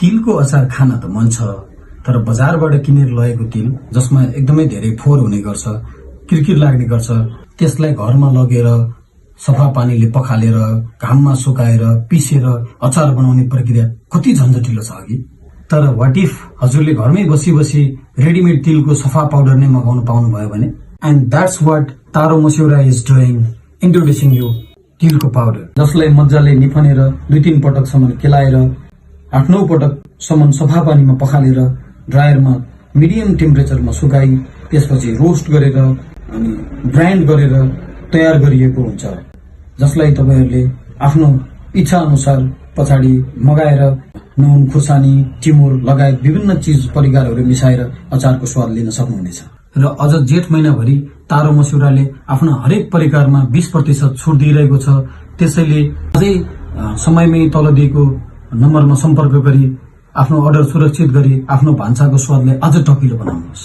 तिलको अचार खान त मन छ, तर बजारबाट किनेर लगेको तिल जसमा एकदमै धेरै फोहोर हुने गर्छ, किरकिर लाग्ने गर्छ, त्यसलाई घरमा लगेर सफा पानीले पखालेर घाममा सुकाएर पिसेर अचार बनाउने प्रक्रिया कति झन्झटिलो छ अघि। तर व्हाट इफ हजुरले घरमै बसी बसी रेडिमेड तिलको सफा पाउडर नै मगाउन पाउनु भयो भने? एन्ड द्याट्स व्हाट तारो मस्यौरा इज डुइङ, इन्ट्रोड्युसिङ यु तिलको पाउडर, जसलाई मजाले निफनेर 2-3 पटकसम्म केलाएर 8-9 पटकसम्म सफा पानीमा पखालेर ड्रायरमा मिडियम टेम्परेचरमा सुकाई त्यसपछि रोस्ट गरेर अनि ग्राइन्ड गरेर तयार गरिएको हुन्छ, जसलाई तपाईहरुले आफ्नो इच्छा अनुसार पछाडि मगाएर नुन, खुर्सानी, टिमुर लगायत विभिन्न चीज परिकारहरू मिसाएर अचारको स्वाद लिन सक्नुहुनेछ। र अझ जेठ महिनाभरि तारो मस्यौराले आफ्नो हरेक परिकारमा 20% छुट दिइरहेको छ। त्यसैले अझै समयमै तल दिएको नम्बरमा सम्पर्क गरी आफ्नो अर्डर सुरक्षित गरी आफ्नो भान्साको स्वादलाई अझ टकिलो बनाउनुहोस्।